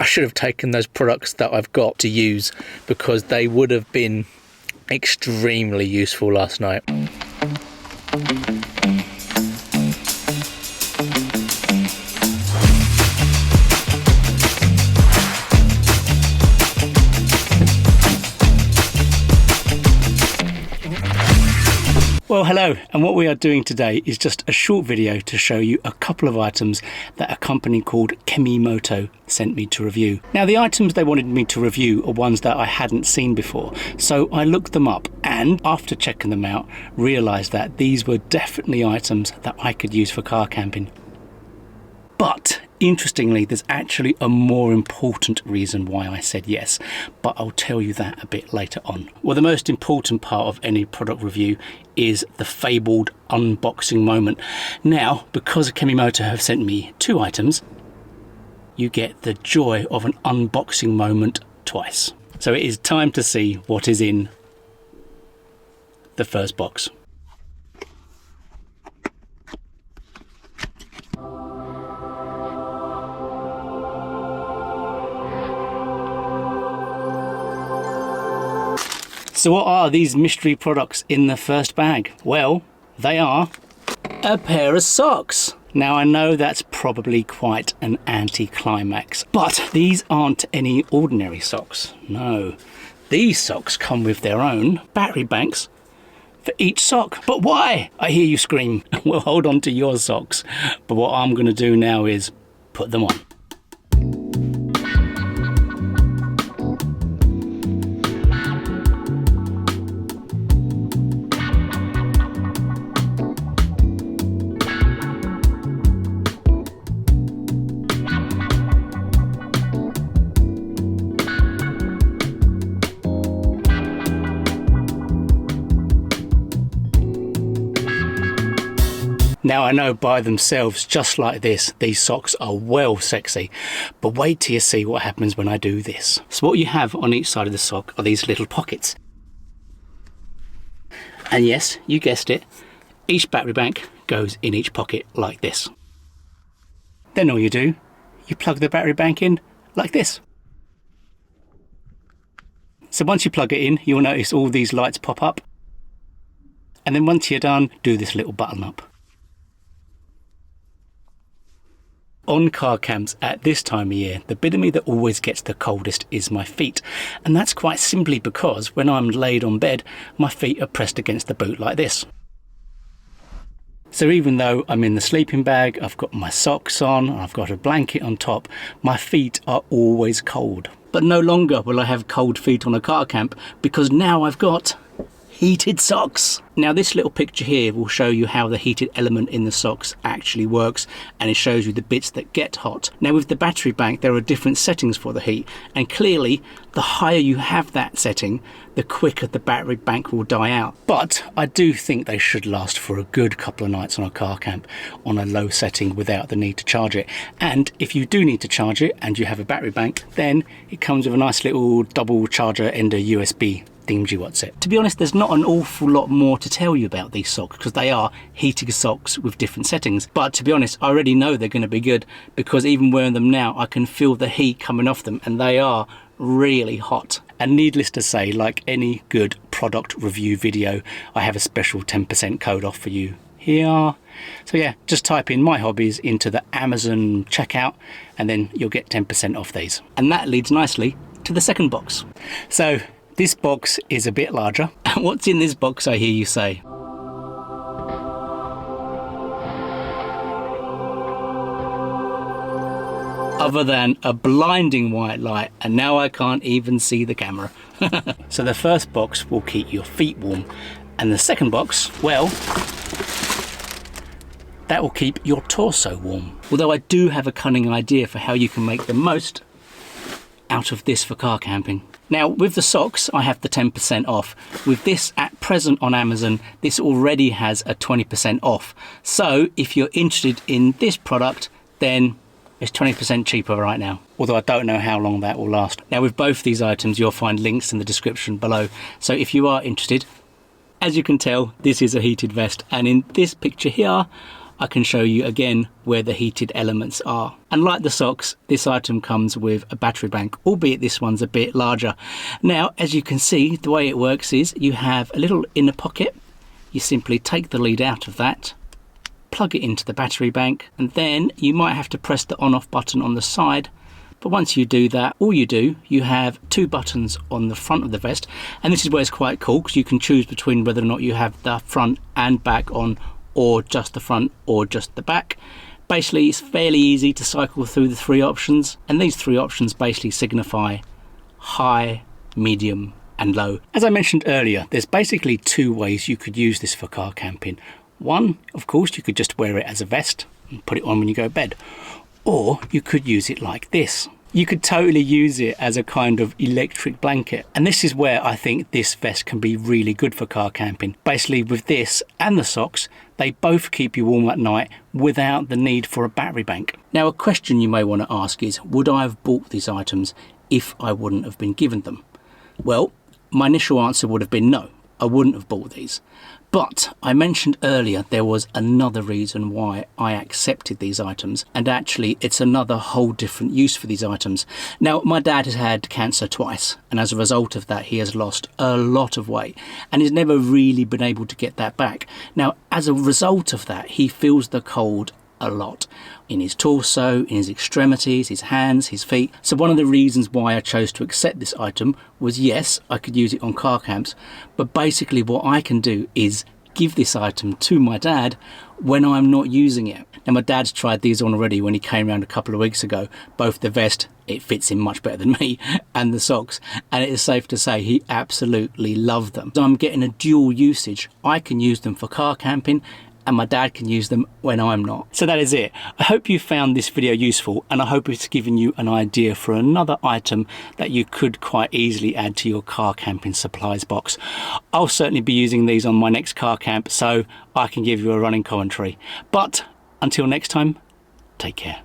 I should have taken those products that I've got to use, because they would have been extremely useful last night. Well, hello, and what we are doing today is just a short video to show you a couple of items that a company called Kemimoto sent me to review. Now, the items they wanted me to review are ones that I hadn't seen before, so I looked them up and, after checking them out, realised that these were definitely items that I could use for car camping. But interestingly, there's actually a more important reason why I said yes, but I'll tell you that a bit later on. Well, the most important part of any product review is the fabled unboxing moment. Now, because Kemimoto have sent me 2 items, you get the joy of an unboxing moment twice. So it is time to see what is in the first box. So what are these mystery products in the first bag? Well, they are a pair of socks. Now, I know that's probably quite an anti-climax, but these aren't any ordinary socks. No, these socks come with their own battery banks for each sock. But why? I hear you scream. Well, hold on to your socks. But what I'm going to do now is put them on. Now, I know by themselves, just like this, these socks are well sexy, but wait till you see what happens when I do this. So what you have on each side of the sock are these little pockets. And yes, you guessed it, each battery bank goes in each pocket like this. Then all you do, you plug the battery bank in like this. So once you plug it in, you'll notice all these lights pop up. And then once you're done, do this little button up. On car camps at this time of year, the bit of me that always gets the coldest is my feet. And that's quite simply because when I'm laid on bed, my feet are pressed against the boot like this. So even though I'm in the sleeping bag, I've got my socks on, I've got a blanket on top, my feet are always cold. But no longer will I have cold feet on a car camp, because now I've got heated socks. Now, this little picture here will show you how the heated element in the socks actually works, and it shows you the bits that get hot. Now, with the battery bank, there are different settings for the heat, and clearly the higher you have that setting, the quicker the battery bank will die out. But I do think they should last for a good couple of nights on a car camp on a low setting without the need to charge it. And if you do need to charge it and you have a battery bank, then it comes with a nice little double charger and a USB thingy-what's-it. To be honest, there's not an awful lot more to tell you about these socks, because they are heated socks with different settings. But to be honest, I already know they're going to be good, because even wearing them now, I can feel the heat coming off them, and they are really hot. And needless to say, like any good product review video, I have a special 10% code off for you here. So yeah, just type in my hobbies into the Amazon checkout, and then you'll get 10% off these. And that leads nicely to the second box. So this box is a bit larger. What's in this box, I hear you say? Other than a blinding white light, and now I can't even see the camera. So the first box will keep your feet warm, and the second box, well, that will keep your torso warm. Although I do have a cunning idea for how you can make the most out of this for car camping. Now, with the socks, I have the 10% off. With this at present on Amazon, this already has a 20% off. So if you're interested in this product, then it's 20% cheaper right now. Although I don't know how long that will last. Now, with both these items, you'll find links in the description below. So if you are interested, as you can tell, this is a heated vest. And in this picture here, I can show you again where the heated elements are. And like the socks, this item comes with a battery bank, albeit this one's a bit larger. Now, as you can see, the way it works is you have a little inner pocket. You simply take the lead out of that, plug it into the battery bank, and then you might have to press the on-off button on the side. But once you do that, all you do, you have 2 buttons on the front of the vest, and this is where it's quite cool because you can choose between whether or not you have the front and back on, or just the front or just the back. Basically, it's fairly easy to cycle through the 3 options, and these 3 options basically signify high, medium and low. As I mentioned earlier, there's basically 2 ways you could use this for car camping. One, of course, you could just wear it as a vest and put it on when you go to bed, or you could use it like this. You could totally use it as a kind of electric blanket. And this is where I think this vest can be really good for car camping. Basically, with this and the socks, they both keep you warm at night without the need for a battery bank. Now, a question you may want to ask is, would I have bought these items if I wouldn't have been given them? Well, my initial answer would have been no, I wouldn't have bought these. But I mentioned earlier there was another reason why I accepted these items, and actually it's another whole different use for these items. Now, my dad has had cancer twice, and as a result of that he has lost a lot of weight and he's never really been able to get that back. Now, as a result of that, he feels the cold a lot in his torso, in his extremities, his hands, his feet. So one of the reasons why I chose to accept this item was, yes, I could use it on car camps, but basically what I can do is give this item to my dad when I'm not using it. Now, my dad's tried these on already when he came around a couple of weeks ago. Both the vest, it fits him much better than me, and the socks, and it is safe to say he absolutely loved them. So I'm getting a dual usage. I can use them for car camping, and my dad can use them when I'm not. So that is it. I hope you found this video useful, and I hope it's given you an idea for another item that you could quite easily add to your car camping supplies box. I'll certainly be using these on my next car camp, so I can give you a running commentary. But until next time, take care.